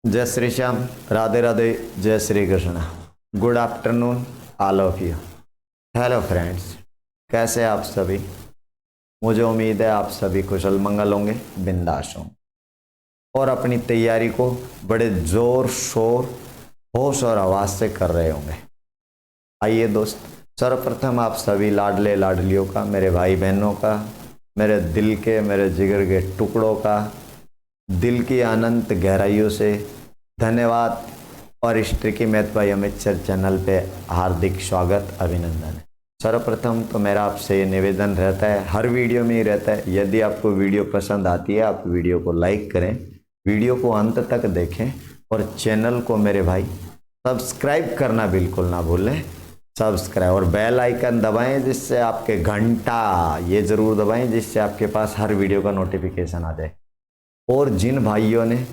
जय श्री श्याम, राधे राधे, जय Shri Krishna. Good afternoon all of you. Hello friends, कैसे आप सभी? मुझे उम्मीद है आप सभी कुशल मंगल होंगे, बिंदास होंगे और अपनी तैयारी को बड़े जोर शोर, होश और आवाज से कर रहे होंगे। आइए दोस्त, सर्वप्रथम आप सभी लाडले लाडलियों का, मेरे भाई बहनों का, मेरे दिल के, मेरे जिगर के टुकड़ों का दिल की अनंत गहराइयों से धन्यवाद और इस ट्रिकी मैथ भाई अमित सर चैनल पे हार्दिक स्वागत, अभिनंदन है। सर्वप्रथम तो मेरा आपसे ये निवेदन रहता है, हर वीडियो में ही रहता है, यदि आपको वीडियो पसंद आती है आप वीडियो को लाइक करें, वीडियो को अंत तक देखें और चैनल को मेरे भाई सब्सक्राइब करना बिल्कुल ना भूलें। सब्सक्राइब और बेल आइकन दबाएं, जिससे आपके घंटा ये ज़रूर दबाएं जिससे आपके पास हर वीडियो का नोटिफिकेशन आ जाए। और जिन भाइयों ने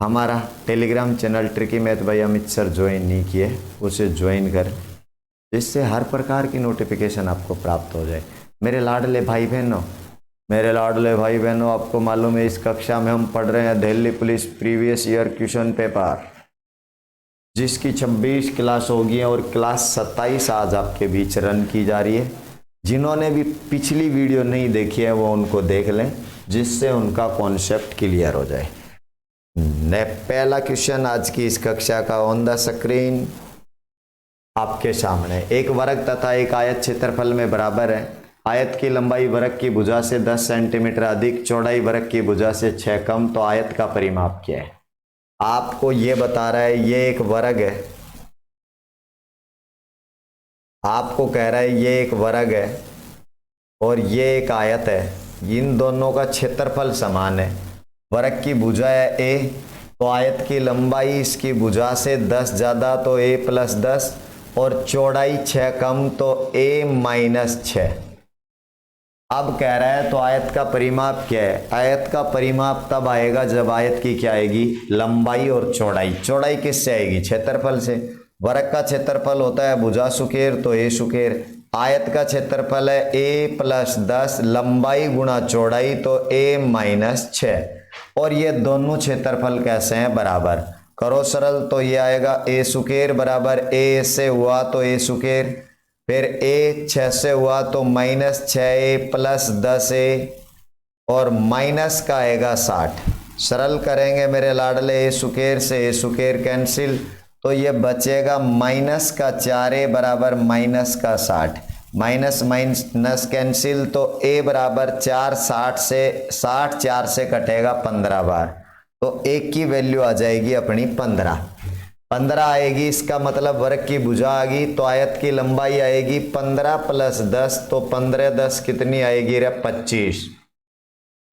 हमारा टेलीग्राम चैनल ट्रिकी मैथ भाई अमित सर ज्वाइन नहीं किए, उसे ज्वाइन करें, जिससे हर प्रकार की नोटिफिकेशन आपको प्राप्त हो जाए। मेरे लाडले भाई बहनों, आपको मालूम है इस कक्षा में हम पढ़ रहे हैं Delhi police previous year question paper, जिसकी 26 क्लास होगी और क्लास 27 आज आपके बीच रन की जा रही है। जिन्होंने भी पिछली वीडियो नहीं देखी है वो उनको देख लें, जिससे उनका कॉन्सेप्ट क्लियर हो जाए। पहला क्वेश्चन आज की इस कक्षा का ऑन द स्क्रीन आपके सामने। एक वर्ग तथा एक आयत क्षेत्रफल में बराबर है। आयत की लंबाई वर्ग की भुजा से 10 सेंटीमीटर अधिक, चौड़ाई वर्ग की भुजा से 6 कम, तो आयत का परिमाप क्या है? आपको ये बता रहा है ये एक वर्ग है, आपको कह रहा है ये एक वर्ग है और ये एक आयत है, इन दोनों का क्षेत्रफल समान है। वर्ग की भुजा है a, तो आयत की लंबाई इसकी भुजा से 10 ज़्यादा तो a + 10 और चौड़ाई 6 कम तो a - 6। अब कह रहा है तो आयत का परिमाप क्या है? आयत का परिमाप तब आएगा जब आयत की क्या आएगी? लंबाई और चौड़ाई। चौड़ाई किससे आएगी? क्षेत्रफल से। वर्ग का क्षेत्रफल होता है भुजा सुकेर तो a सुकेर, आयत का क्षेत्रफल है a + 10, लंबाई गुणा चौड़ाई तो a - 6, और ये दोनों क्षेत्रफल कैसे हैं? बराबर। करो सरल, तो ये आएगा a सुकेर बराबर a से हुआ तो a सुकेर, फिर a 6 से हुआ तो -6a + 10a और माइनस का आएगा 60। सरल करेंगे मेरे लाडले, a सुकेर से a सुकेर कैंसिल, तो ये बचेगा -4a बराबर -60, माइनस माइनस कैंसिल तो a बराबर 4, 60 4 से कटेगा 15 बार, तो a की वैल्यू आ जाएगी अपनी 15 आएगी। इसका मतलब वर्ग की भुजा आ गई तो आयत की लंबाई आएगी 15 + 10, तो 15 10 कितनी आएगी रे? 25,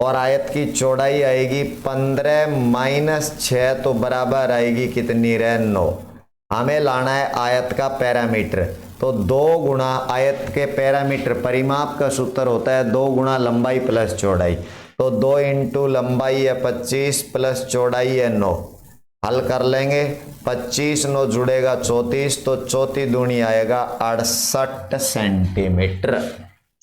और आयत की चौड़ाई आएगी 15 - 6 तो बराबर आएगी कितनी रे? 9। हमें लाना है आयत का पैरामीटर, तो 2 गुणा आयत के पैरामीटर, परिमाप का सूत्र होता है 2 गुणा लंबाई प्लस चौड़ाई, तो 2 इंटू लंबाई है 25 प्लस चौड़ाई है 9। हल कर लेंगे, 25 9 जुड़ेगा 34, तो 4 दूनी आएगा 68 सेंटीमीटर।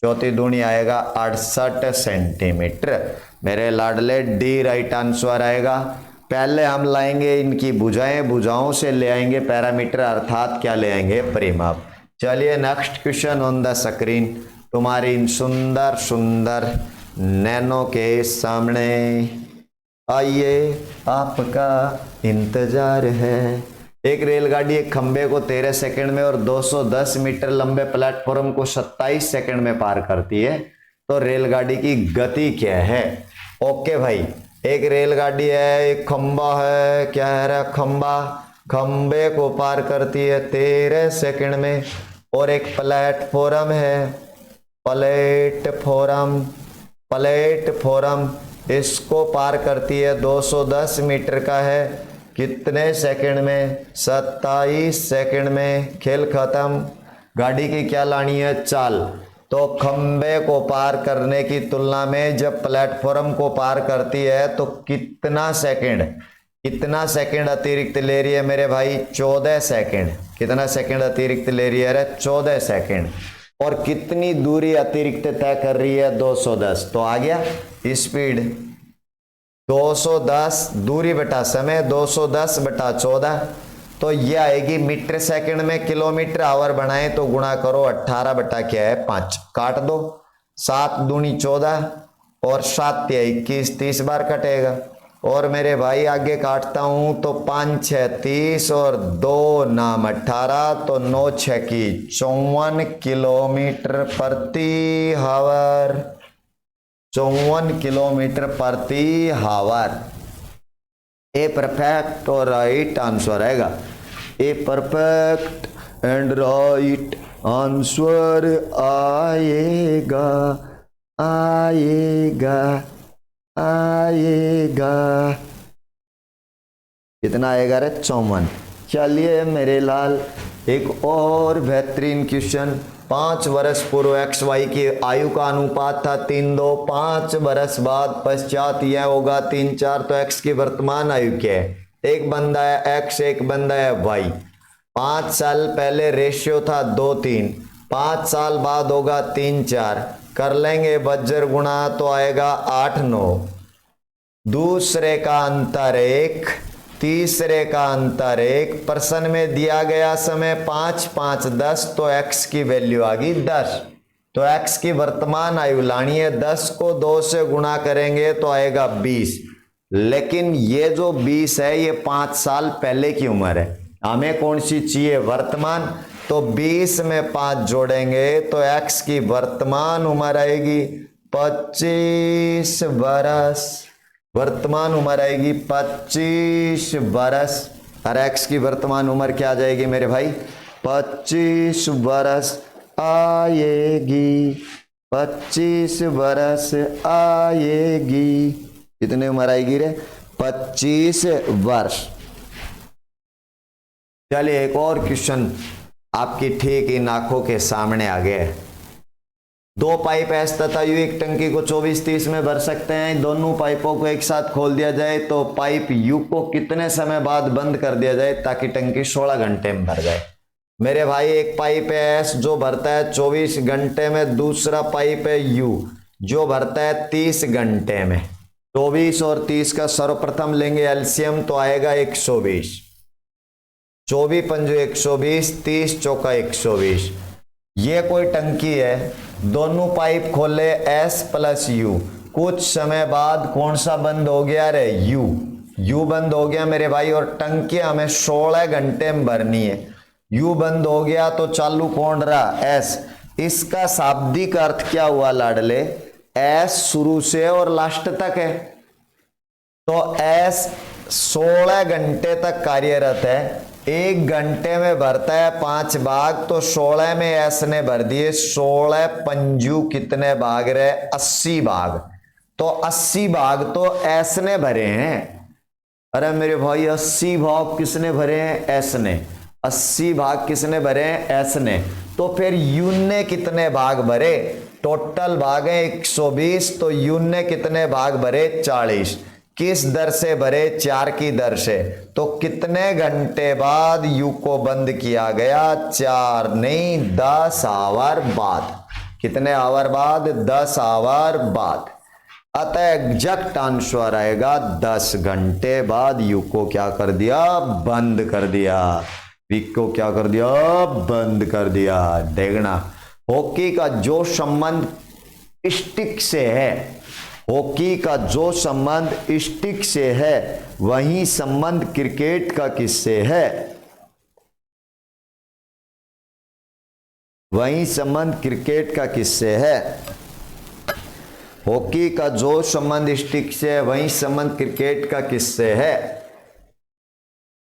4 दूनी आएगा 68 सेंटीमीटर। मेरे लाडले डी राइट आंसर आएगा। पहले हम लाएंगे इनकी भुजाएं, भुजाओं से ले आएंगे पैरामीटर, अर्थात क्या ले आएंगे? परिमाप। चलिए next question on the screen तुम्हारी इन सुंदर सुंदर नैनो के सामने। आइए आपका इंतजार है। एक रेलगाड़ी एक खंबे को 13 सेकंड में और 210 मीटर लंबे प्लेटफॉर्म को 27 सेकंड में पार करती है, तो रेलगाड़ी की गति क्या है? ओके भाई, एक रेलगाड़ी है, एक खंबा है, क्या है? खंबा, खंबे को पार करती है 13 सेकंड में, और एक प्लेटफॉर्म है, प्लेटफॉर्म इसको पार करती है 210 मीटर का है, कितने सेकंड में? 27 सेकंड में। खेल खत्म। गाड़ी की क्या लानी है? चाल। तो खंबे को पार करने की तुलना में जब प्लेटफॉर्म को पार करती है तो कितना सेकंड अतिरिक्त ले रही है मेरे भाई? 14 सेकंड। कितना सेकंड अतिरिक्त ले रही है? 14 सेकंड। और कितनी दूरी अतिरिक्त तय कर रही है? 210। तो आ गया स्पीड। 210 दूरी बटा समय 210 बटा 14, तो ये आएगी मीटर सेकंड में, किलोमीटर आवर बनाए तो गुणा करो 18 बटा क्या है 5, काट दो 7 दूनी 14 और 7 या 21, 30 बार कटेगा। और मेरे भाई आगे काटता हूं तो 5 6 30 और 2 नाम 18, तो 9 6 की 54 किलोमीटर प्रति हावर, 54 किलोमीटर प्रति हावर। ए परफेक्ट और राइट आंसर आएगा। A perfect and right answer आएगा, आएगा, आएगा। कितना आएगा रे 54। चलिए मेरे लाल एक और बेहतरीन क्वेश्चन। 5 वर्ष पूर्व एक्स वाई की आयु का अनुपात था 3:2, 5 वर्ष बाद पश्चात यह होगा 3:4, तो एक्स की वर्तमान आयु क्या है? एक बंदा है एक्स, एक बंदा है वाई। 5 साल पहले रेशियो था 2:3, 5 साल बाद होगा 3:4, कर लेंगे बज्र गुणा तो आएगा 8:9। दूसरे का अंतर 1, तीसरे का अंतर 1, प्रश्न में दिया गया समय 5 5 10, तो x की वैल्यू आ गई 10। तो x की वर्तमान आयु लानी है, 10 को 2 से गुणा करेंगे तो आएगा 20। लेकिन ये जो 20 है ये 5 साल पहले की उम्र है, हमें कौन सी चाहिए? वर्तमान। तो 20 में 5 जोड़ेंगे तो x की वर्तमान उम्र आएगी 25 वर्ष। वर्तमान उम्र आएगी 25 वर्ष। और x की वर्तमान उम्र क्या आ जाएगी मेरे भाई? 25 वर्ष आएगी, 25 वर्ष आएगी। कितनी उम्र आएगी रे? 25 वर्ष। चलिए एक और क्वेश्चन आपकी ठीक इन आंखों के सामने आ गया है। 2 पाइप एस तथा यू एक टंकी को 24-30 में भर सकते हैं। दोनों पाइपों को एक साथ खोल दिया जाए तो पाइप यू को कितने समय बाद बंद कर दिया जाए ताकि टंकी 16 घंटे में भर जाए? मेरे भाई एक पाइप है एस जो भरता है 24 घंटे में, दूसरा पाइप है यू जो भरता है 30 घंटे में। 24 और 30 का सर्वप्रथम लेंगे एलसीएम तो आएगा 120। 24 पंजो 120, 30 चौका 120। ये कोई टंकी है, दोनों पाइप खोले एस प्लस यू, कुछ समय बाद कौन सा बंद हो गया रे? यू। यू बंद हो गया मेरे भाई, और टंकी हमें 16 घंटे में भरनी है। यू बंद हो गया तो चालू कौन रहा? एस। इसका शाब्दिक अर्थ क्या हुआ लाडले? एस शुरू से और लास्ट तक है, तो एस 16 घंटे तक कार्यरत है। 1 घंटे में भरता है 5 भाग, तो 16 में एस ने भर दिए 16 पंजू कितने भाग रहे? 80 भाग। तो 80 भाग तो एस ने भरे हैं। अरे मेरे भाई 80 भाग किसने भरे हैं? एस ने। 80 भाग किसने भरे हैं? एस ने। तो फिर यू ने कितने भाग भरे? टोटल भाग है 120, तो यू ने कितने भाग भरे? 40। किस दर से भरे? 4 की दर से। तो कितने घंटे बाद यू को बंद किया गया? 4 नहीं 10 आवर बाद। कितने आवर बाद? 10 आवर बाद। अतः एग्जैक्ट आंसर आएगा 10 घंटे बाद यू को क्या कर दिया? बंद कर दिया। वीक को क्या कर दिया? बंद कर दिया। देखना हॉकी का जो संबंध स्टिक से है, हॉकी का जो संबंध स्टिक से है वही संबंध क्रिकेट का किससे है? वही संबंध क्रिकेट का किससे है? हॉकी का जो संबंध स्टिक से है वही संबंध क्रिकेट का किससे है?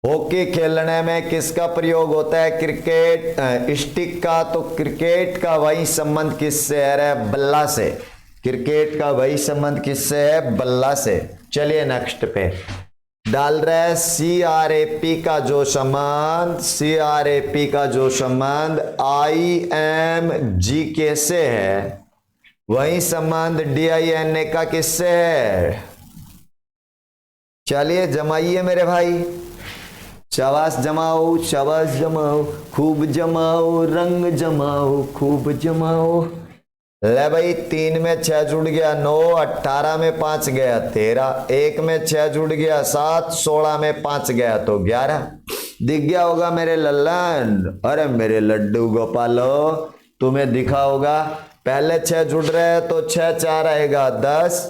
हॉकी खेलने में किसका प्रयोग होता है? क्रिकेट स्टिक का। तो क्रिकेट का वही संबंध किससे है? बल्ला से। क्रिकेट का वही संबंध किससे है? बल्ला से। चलिए नेक्स्ट पे डाल रहा है CRAP का जो संबंध, CRAP का जो संबंध IMGK से है वही संबंध DINA का किससे है? चलिए जमाइए मेरे भाई, शाबाश जमाओ, शाबाश जमाओ, खूब जमाओ, रंग जमाओ, खूब जमाओ। ले भाई 3 में 6 जुड़ गया 9, 18 में 5 गया 13, 1 में 6 जुड़ गया 7, 16 में 5 गया तो 11। दिख गया होगा मेरे लल्लन, अरे मेरे लड्डू गोपालो तुम्हें दिखा होगा। पहले 6 जुड़ रहे हैं तो 6 4 आएगा 10,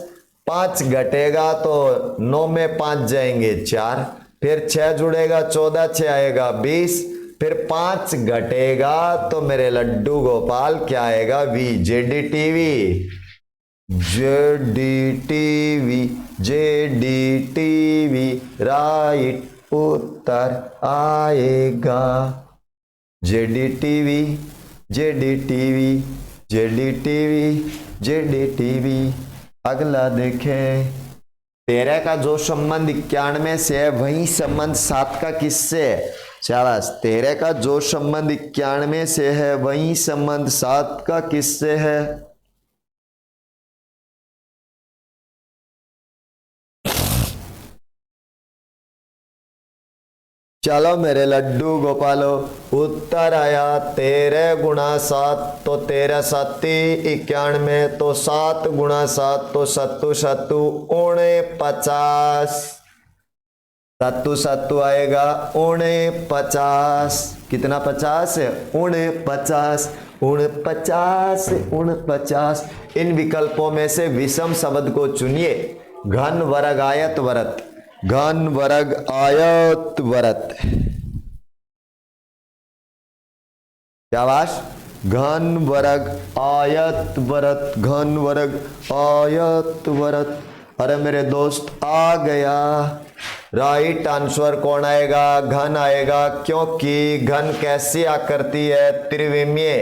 5 घटेगा तो 9 में 5 जाएंगे 4, फिर 6 जुड़ेगा 14, 6 आएगा 20, फिर 5 घटेगा तो मेरे लड्डू गोपाल क्या आएगा वी, JD TV, JD TV, JD TV, right उत्तर आएगा। JD TV, JD TV, JD TV, JD TV. अगला देखे, 13 का जो संबंध 91 से है वही संबंध 7 का किससे है? शाबाश। 13 का जो संबंध 91 से है वही संबंध 7 का किससे है? चलो मेरे लड्डू गोपालो, उत्तर आया 13 गुणा 7 तो 13 7 91, तो 7 गुणा 7 तो 7 7 49, 7 7 आएगा 49। कितना 50 है? 49, 49, 49। इन विकल्पों में से विषम शब्द को चुनिए। घन वर्ग आयत वरत, घन वर्ग आयत वरत, शाबाश। घन वर्ग आयत वरत, घन वर्ग आयत वरत। अरे मेरे दोस्त आ गया। राइट आंसर कौन आएगा? घन आएगा, क्योंकि घन कैसी आकृति है? त्रिविमीय।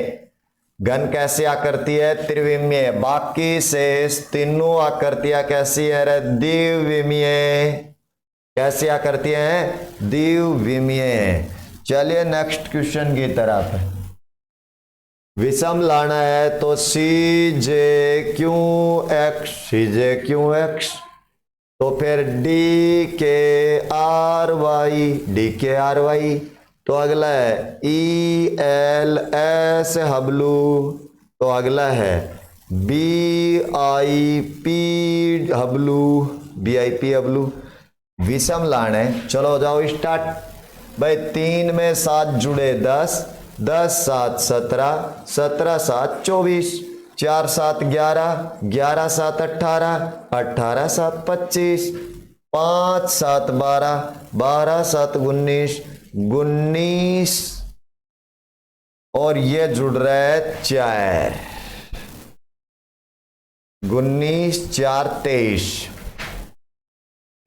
घन कैसी आकृति है? त्रिविमीय। बाकी शेष तीनों आकृतियां कैसी है रे? द्विविमीय। कैसी आकृति है? द्विविमीय। चलिए नेक्स्ट क्वेश्चन की तरफ। विषम लाना है तो सी जे क्यू एक्स, सी जे क्यू एक्स, तो फिर डी के आर वाई, डी के आर वाई। तो अगला है ई एल एस हबलू, तो अगला है बी आई पी हबलू, बी आई पी हबलू। विषम लाना है, चलो जाओ स्टार्ट। भाई 3 में 7 जुड़े 10, 10 7 17, 17 7 24, 4 7 11, 11 7 18, 18 7 25, 5 7 12, 12 7 19, 19 और ये जुड़ रहा है 4, 19 4 23,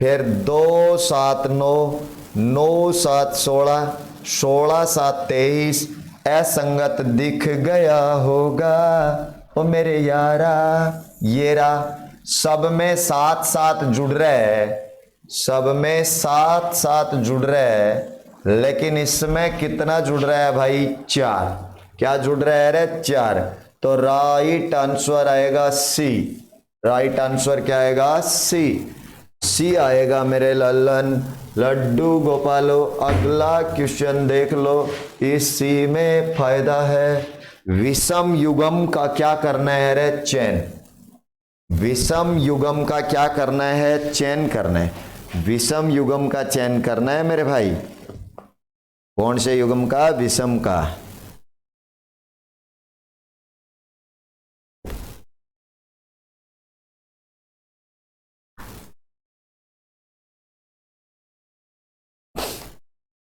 फिर 2 7 9, 9 7 16, 16 7 23। असंगत दिख गया होगा ओ मेरे यारा, ये रहा। सब में 7 7 जुड़ रहा है, सब में 7 7 जुड़ रहा है, लेकिन इसमें कितना जुड़ रहा है भाई? 4। क्या जुड़ रहा है रे? 4। तो राइट आंसर आएगा सी। राइट आंसर क्या आएगा? सी। सी आएगा मेरे लल्लन लड्डू गोपालो। अगला क्वेश्चन देख लो, इस सी में फायदा है। विषम युग्म का क्या करना है रे? चयन। विषम युग्म का क्या करना है? चयन करना है। विषम युग्म का चयन करना है मेरे भाई। कौन से युग्म का? विषम का।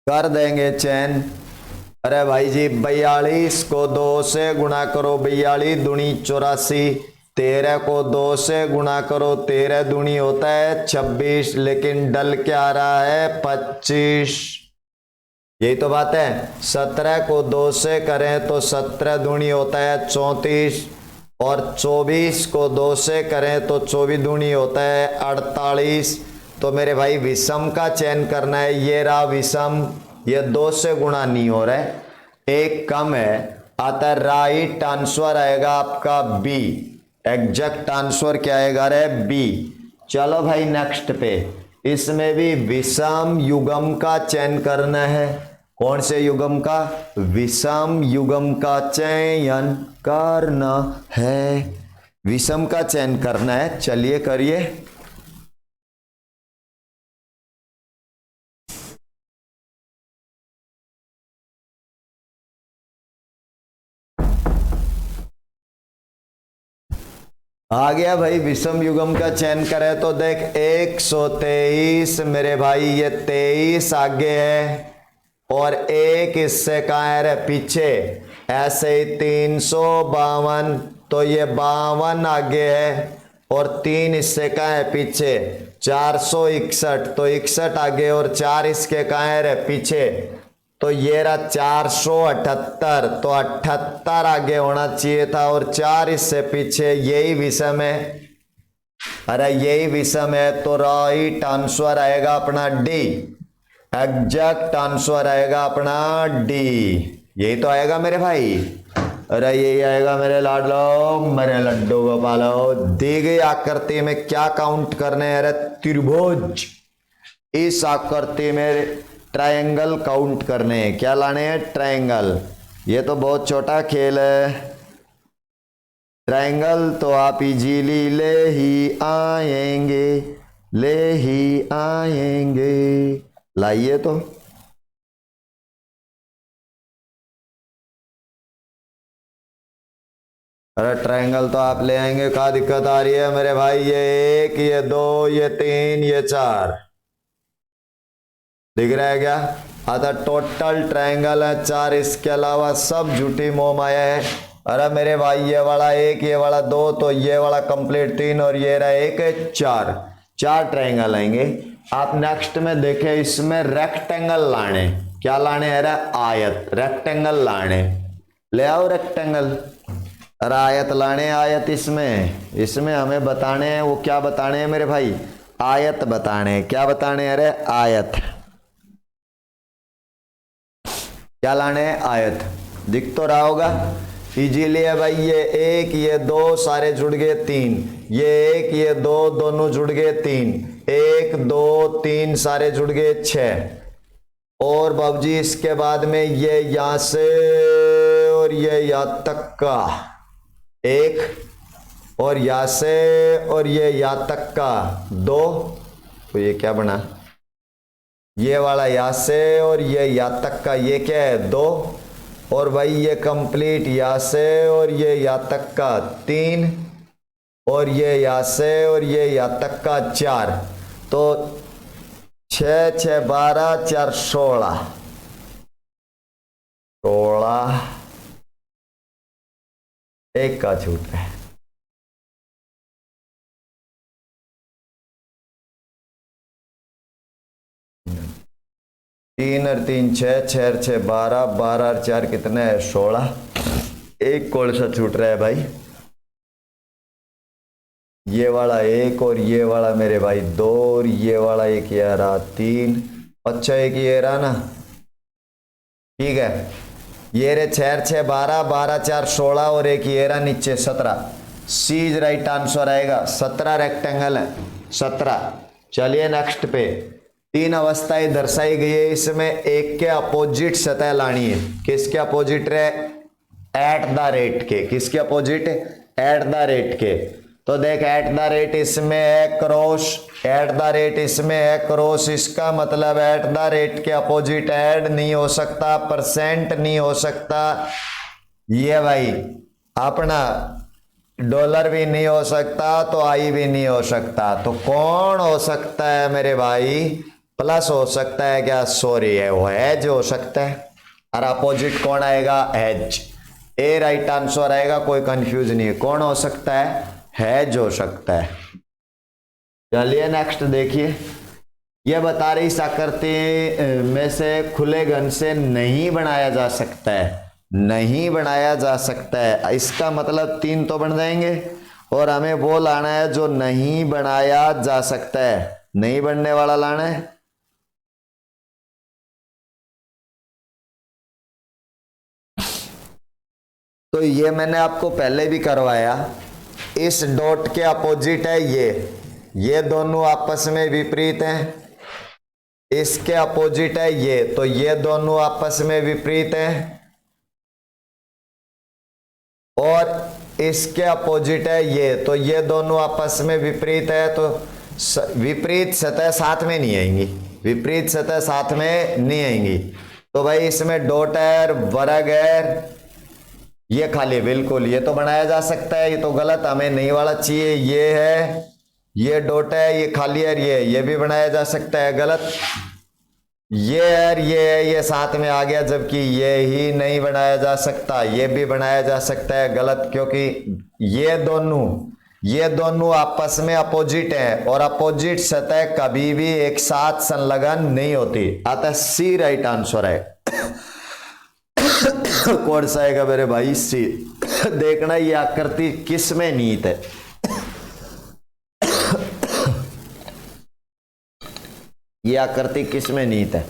कर देंगे चयन। अरे भाई जी 42 को 2 से गुणा करो, 42 दूनी 84, 13 को 2 से गुणा करो, 13 दूनी होता है 26, लेकिन डल क्या आ रहा है? 25। यही तो बात है। 17 को 2 से करें तो 17 दूनी होता है 34, और 24 को 2 से करें तो 24 दूनी होता है 48। तो मेरे भाई विषम का चयन करना है। ये रहा विषम, ये 2 से गुणा नहीं हो रहा है, एक कम है, अतः राइट आंसर आएगा आपका बी। एग्जैक्ट आंसर क्या आएगा रे? बी। चलो भाई नेक्स्ट पे। इसमें भी विषम युग्म का चयन करना है। कौन से युग्म का? विषम युग्म का चयन करना है। विषम का चयन करना है, चलिए करिए। आ गया भाई, विषम युग्म का चयन करे तो देख 123 मेरे भाई, ये 23 आगे है और एक इससे कहाँ है रे पीछे, ऐसे ही 352 तो ये 52 आगे है और 3 इससे कहाँ है पीछे, 461 तो 61 आगे और 4 इसके कहाँ है रे पीछे, तो ये रहा 478 तो 78 आगे होना चाहिए था और 4 इससे पीछे, यही विषम है। अरे यही विषम है तो राइट आंसर आएगा अपना डी, एग्जैक्ट आंसर आएगा अपना डी, यही तो आएगा मेरे भाई। अरे यही आएगा मेरे लाडलो, मेरे लड्डू गोपालो। दी गई आकृति में क्या काउंट करने हैं? अरे त्रिभुज, इस आकृति में ट्रायंगल काउंट करने हैं। क्या लाने हैं? ट्रायंगल। ये तो बहुत छोटा खेल है, ट्रायंगल तो आप इजीली ले ही आएंगे, ले ही आएंगे। लाइए तो अरे ट्रायंगल तो आप ले आएंगे, क्या दिक्कत आ रही है मेरे भाई? ये 1, ये 2, ये 3, ये 4 दिख रहा है क्या? आता टोटल ट्रायंगल है 4, इसके अलावा सब झूठी मोह माया है। अरे मेरे भाई ये वाला 1, ये वाला 2 तो ये वाला कंप्लीट 3 और ये रहा 1, 4 ट्रायंगल आएंगे। आप नेक्स्ट में देखें, इसमें रेक्टेंगल लाने। क्या लाने है? आयत, रेक्टेंगल लाने। ले आओ रेक्टेंगल। अरे आयत लाने, आयत इसमें हमें बताने हैं। वो क्या बताने हैं मेरे भाई? आयत बताने हैं। क्या बताने हैं? अरे आयत। क्या लाने हैं? आयत। दिख तो रहा होगा इजीली है भाई। ये 1, ये 2 सारे जुड़ गए 3, ये 1, ये 2 दोनों जुड़ गए 3, 1, 2, 3 सारे जुड़ गए 6 और बाबूजी इसके बाद में ये यहां से और ये यहां तक का 1 और यहां से और ये यहां तक का 2, तो ये क्या बना? ये वाला यहां से और ये यहां तक का ये क्या है? 2 और भाई ये कंप्लीट यहां से और ये यहां तक का 3 और ये यहां से और ये यहां तक का 4, तो 6, 6, 12, 4, 16 एक का छूट है। तीन और 3 6, 6 और 6 12, 12 और 4 कितने है? 16। एक कौन सा छूट रहा है भाई? ये वाला 1 और ये वाला मेरे भाई 2 और ये वाला 1 ये रहा 3। अच्छा एक ये रहा ना, ठीक है। ये रे 6, 6, 12, 12, 4, 16 और एक ये रहा नीचे 17। सी राइट आंसर आएगा। 17 रेक्टेंगल है, 17। चलिए नेक्स्ट पे 3 अवस्थाएं दर्शाई गई है। इसमें एक के अपोजिट सतह लानी है। किसके opposite ray? At the rate के। किसके अपोजिट? एट द रेट के। तो देख एट द रेट इसमें है क्रॉस, एट द रेट इसमें है क्रॉस, इसका मतलब एट द रेट के अपोजिट ऐड नहीं हो सकता, परसेंट नहीं हो सकता, ये भाई अपना डॉलर भी नहीं हो सकता, तो आई भी नहीं हो सकता। तो कौन हो सकता है मेरे भाई? प्लस हो सकता है क्या? सॉरी है वो एज हो सकता है। और अपोजिट कौन आएगा? एज। ए राइट आंसर आएगा, कोई कंफ्यूज नहीं है। कौन हो सकता है? हैज हो सकता है। चलिए नेक्स्ट देखिए, यह बता रही इस आकृति में से खुले घन से नहीं बनाया जा सकता है, नहीं बनाया जा सकता है। इसका मतलब 3 तो बन जाएंगे और हमें वो लाना है जो नहीं बनाया जा सकता है, नहीं बनने वाला लाना है। तो ये मैंने आपको पहले भी करवाया। इस डॉट के अपोजिट है ये दोनों आपस में विपरीत हैं। इसके अपोजिट है ये, तो ये दोनों आपस में विपरीत हैं। और इसके अपोजिट है ये, तो ये दोनों आपस में विपरीत है। तो विपरीत सतह साथ में नहीं आएंगी, विपरीत सतह साथ में नहीं आएंगी। तो भाई इसमें डॉट है, वर्ग है, ये खाली, बिल्कुल ये तो बनाया जा सकता है, ये तो गलत, हमें नहीं वाला चाहिए। ये है, ये डॉट है, ये खाली है, ये भी बनाया जा सकता है, गलत। ये है, ये साथ में आ गया, जबकि ये ही नहीं बनाया जा सकता, ये भी बनाया जा सकता है, गलत, क्योंकि ये दोनों आपस में अपोजिट हैं और अपोजिट सतह कभी भी एक साथ संलग्न नहीं होती। अतः सी राइट आंसर है। कौन सा आएगा मेरे भाई? सी। देखना ये आकृति किस में नीत है। ये आकृति किस में नीत है?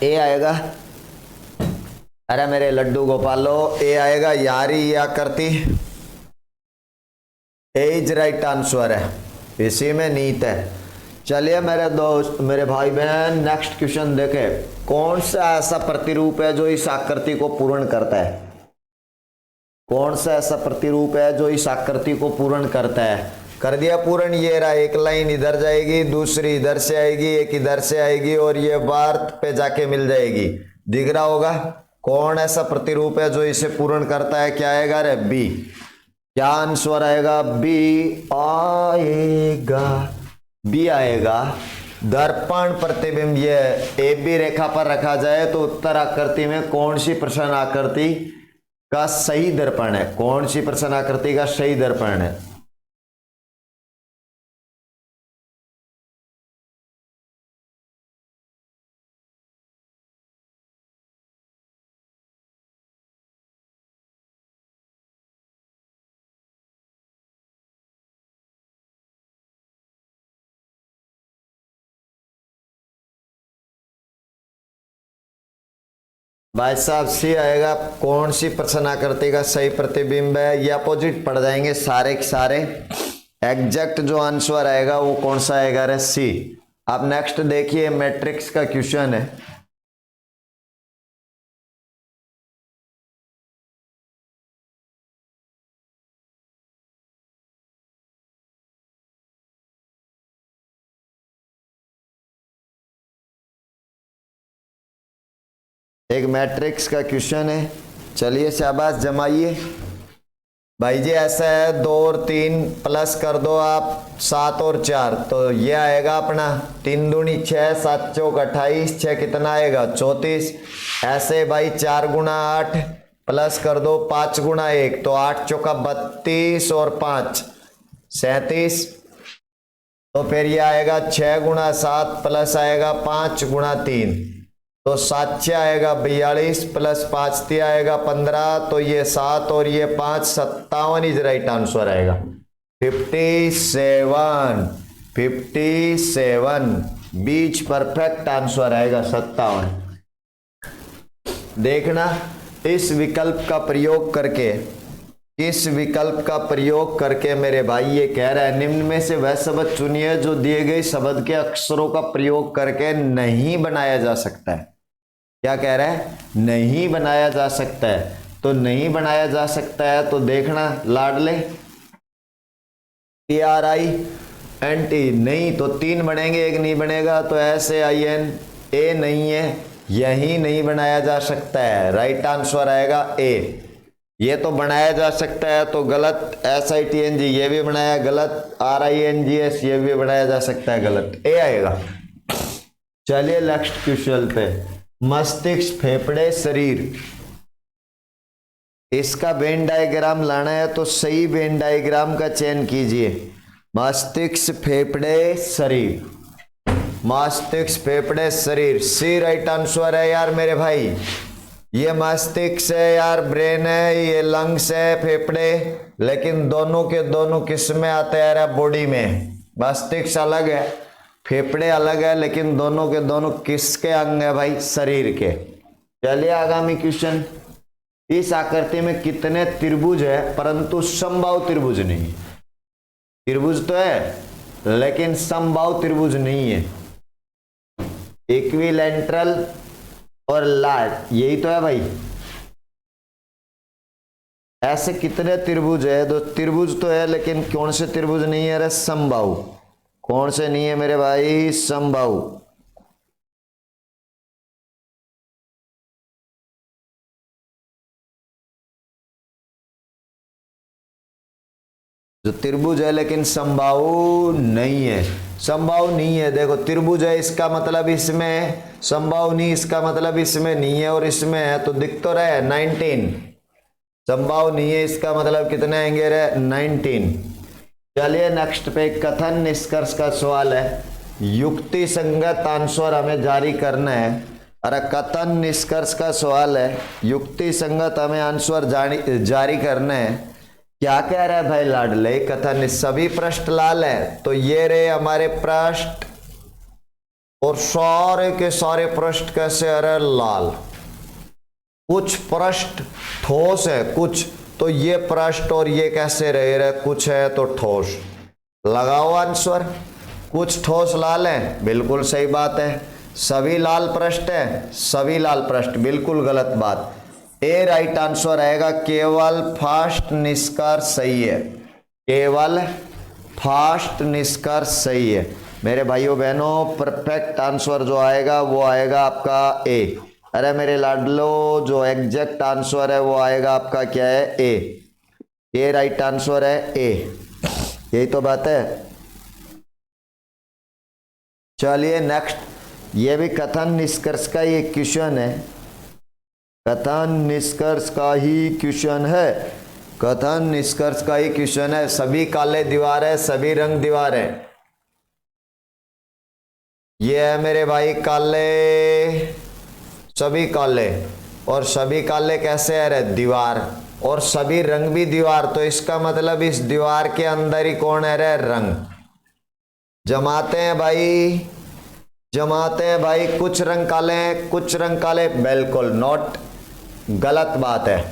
ए आएगा। अरे मेरे लड्डू गोपालो, ए आएगा यार, ये आकृति ए इज राइट आंसर है, इसी में नीत है। चलिए मेरे दोस्त, मेरे भाई बहन, नेक्स्ट क्वेश्चन देखे। कौन सा ऐसा प्रतिरूप है जो इस आकृति को पूर्ण करता है? कौन सा ऐसा प्रतिरूप है जो इस आकृति को पूर्ण करता है? कर दिया पूर्ण। ये रहा, एक लाइन इधर जाएगी, दूसरी इधर से आएगी, एक इधर से आएगी और ये वार्त पे जाके मिल जाएगी। दिख रहा होगा? कौन ऐसा प्रतिरूप है जो इसे पूर्ण करता है? क्या आएगा रे? बी। क्या आंसर आएगा? बी आएगा, बी आएगा। दर्पण प्रतिबिंब ये ए बी रेखा पर रखा जाए तो उत्तर आकृति में कौन सी प्रश्न आकृति का सही दर्पण है? कौन सी प्रश्न आकृति का सही दर्पण है? भाई साहब सी आएगा। कौन सी प्रश्न आकृति का सही प्रतिबिंब है? ये अपोजिट पड़ जाएंगे सारे के सारे। एग्जैक्ट जो आंसर आएगा वो कौन सा आएगा रे? सी। अब नेक्स्ट देखिए, मैट्रिक्स का क्वेश्चन है। एक मैट्रिक्स का क्वेश्चन है। चलिए शाबाश, जमाइए भाई जी। ऐसा है 2 और 3 प्लस कर दो आप 7 और 4, तो ये आएगा अपना 3 दूनी 6, 7 चौक 28, 6 कितना आएगा? 34। ऐसे भाई 4 गुना 8 प्लस कर दो 5 गुना 1, तो 8 चौका 32 और 5 37। तो फिर ये आएगा 6 गुना 7 प्लस आएगा 5 गुना 3, तो 7 6 आएगा 42 प्लस 5 3 आएगा 15, तो ये 7 और ये 5 57 इज राइट आंसर आएगा। 57 बीच परफेक्ट आंसर आएगा 57। देखना इस विकल्प का प्रयोग करके, इस विकल्प का प्रयोग करके मेरे भाई ये कह रहा है निम्न में से वह शब्द चुनिए जो दिए गए शब्द के अक्षरों का प्रयोग करके नहीं बनाया जा सकता है। क्या कह रहा है? नहीं बनाया जा सकता है। तो नहीं बनाया जा सकता है तो देखना लाडले TRINT नहीं, तो 3 बनेंगे, एक नहीं बनेगा, तो SAIN ए नहीं है, यही नहीं बनाया जा सकता है। राइट आंसर आएगा ए। ये तो बनाया जा सकता है तो गलत। SITNG ये भी बनाया गलत। RINGS ये भी बनाया जा सकता है गलत। ए आएगा। चलिए नेक्स्ट क्वेश्चन पे। मस्तिष्क, फेफड़े, शरीर, इसका वेन डायग्राम लाना है तो सही वेन डायग्राम का चयन कीजिए। मस्तिष्क, फेफड़े, शरीर, मस्तिष्क, फेफड़े, शरीर, सी राइट आंसर है यार मेरे भाई। ये मस्तिष्क है यार, ब्रेन है, ये लंग्स है, फेफड़े, लेकिन दोनों के दोनों किस में आते हैं यार? बॉडी में। मस्तिष्क अलग है, फेफड़े अलग है, लेकिन दोनों के दोनों किसके अंग है भाई? शरीर के। चलिए आगामी क्वेश्चन। इस आकृति में कितने त्रिभुज है परंतु समबाहु त्रिभुज नहीं है। त्रिभुज तो है लेकिन समबाहु त्रिभुज नहीं है। इक्विलैटरल और लार्ज, यही तो है भाई। ऐसे कितने त्रिभुज है? तो त्रिभुज तो है लेकिन कौन से त्रिभुज नहीं है? अरे समबाहु। कौन से नहीं है मेरे भाई? समबाहु। जो त्रिभुज है लेकिन समबाहु नहीं है। समबाहु नहीं है, देखो त्रिभुज है इसका मतलब इसमें है, समबाहु नहीं इसका मतलब इसमें नहीं है, और इसमें है तो दिख तो रहा है 19। समबाहु नहीं है इसका मतलब कितने आएंगे रे? 19। चलिए नेक्स्ट पे कथन निष्कर्ष का सवाल है। युक्ति संगत आंसर हमें जारी करना है। अरे कथन निष्कर्ष का सवाल है, युक्ति संगत हमें आंसर जारी करना है। क्या कह रहा है भाई लाडले? कथन सभी पृष्ठ लाल है, तो ये रे हमारे पृष्ठ, और सारे के सारे पृष्ठ कैसे? अरे लाल। कुछ पृष्ठ ठोस है कुछ, तो ये पृष्ठ और ये कैसे रहे? कुछ है तो ठोस। लगाओ आंसर। कुछ ठोस लाल है, बिल्कुल सही बात है। सभी लाल पृष्ठ है, सभी लाल पृष्ठ, बिल्कुल गलत बात। ए राइट आंसर आएगा। केवल फर्स्ट निष्कर्ष सही है, केवल फर्स्ट निष्कर्ष सही है मेरे भाइयों बहनों। परफेक्ट आंसर जो आएगा वो आएगा आपका ए। अरे मेरे लाडलो, जो एग्जैक्ट आंसर है वो आएगा आपका क्या है? ए राइट आंसर है ए। यही तो बात है। चलिए नेक्स्ट, ये भी कथन निष्कर्ष का ही एक क्वेश्चन है। कथन निष्कर्ष का ही क्वेश्चन है, कथन निष्कर्ष का ही क्वेश्चन है। सभी काले दीवार है, सभी रंग दीवार है। ये है मेरे भाई काले, सभी काले, और सभी काले कैसे है रे? दीवार, और सभी रंग भी दीवार, तो इसका मतलब इस दीवार के अंदर ही कौन है रे? रंग। जमाते हैं भाई, जमाते हैं भाई। कुछ रंग काले हैं, कुछ रंग काले, बिल्कुल नॉट, गलत बात है।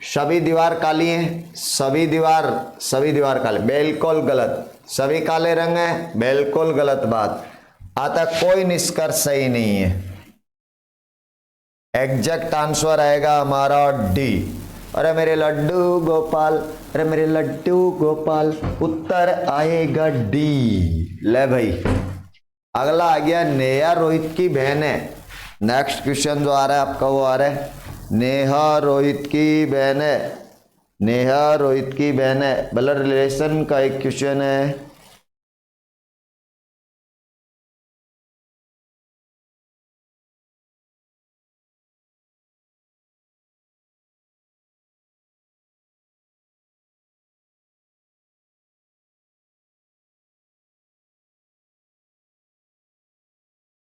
सभी दीवार काली हैं, सभी दीवार काले, बिल्कुल गलत। सभी काले रंग हैं, बिल्कुल गलत बात। अतः कोई निष्कर्ष सही नहीं है। एग्जैक्ट आंसर आएगा हमारा डी। अरे मेरे लड्डू गोपाल, अरे मेरे लड्डू गोपाल, उत्तर आएगा डी। ले भाई, अगला आ गया नेहा रोहित की बहन है। नेक्स्ट क्वेश्चन जो आ रहा है आपका वो आ रहा है, नेहा रोहित की बहन है। नेहा रोहित की बहन है, ब्लड रिलेशन का एक क्वेश्चन है।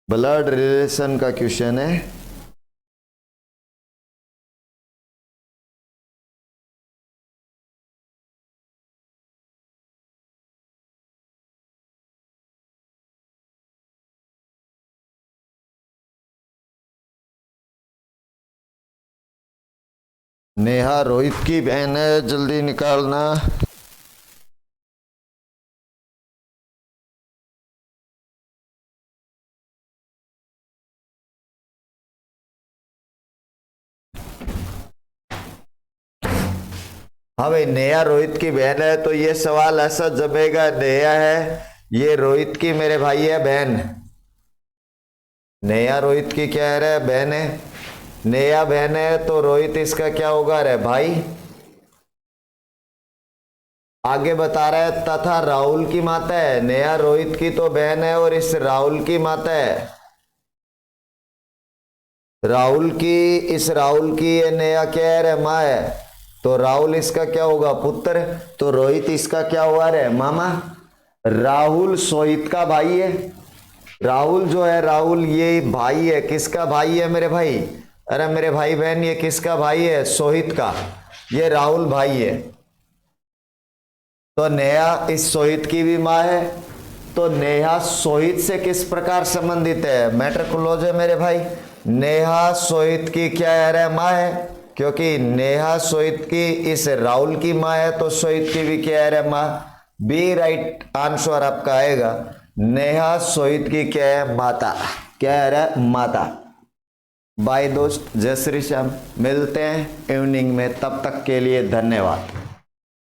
ब्लड रिलेशन का क्वेश्चन है। नेहा रोहित की बहन है, जल्दी निकालना। हाँ भाई, नेहा रोहित की बहन है, तो ये सवाल ऐसा जमेगा, नेहा है, ये रोहित की मेरे भाई है बहन। नेहा रोहित की क्या है रे? बहन है। नेहा बहन है तो रोहित इसका क्या होगा रे? भाई। आगे बता रहा है तथा राहुल की माता है। नेहा रोहित की तो बहन है और इस राहुल की माता है। राहुल की, इस राहुल की ये नेहा क्या है रे? माँ है। तो राहुल इसका क्या होगा? पुत्र। तो रोहित इसका क्या हुआ रे? मामा। राहुल सोहित का भाई है। राहुल जो है, राहुल ये भाई है, किसका भाई है मेरे भाई? अरे मेरे भाई बहन, ये किसका भाई है? सोहित का। ये राहुल भाई है। तो नेहा इस सोहित की भी माँ है। तो नेहा सोहित से किस प्रकार संबंधित है? मैटर क्लोज है मेरे भाई। नेहा सोहित की क्या है रे? माँ है। क्योंकि नेहा सोहित की इस राहुल की माँ है तो सोहित की भी क्या है रे माँ। बी राइट आंसर आपका आएगा। नेहा सोहित की क्या है माता, क्या है रे माता। बाय दोस्त, जय श्री श्याम। मिलते हैं इवनिंग में, तब तक के लिए धन्यवाद।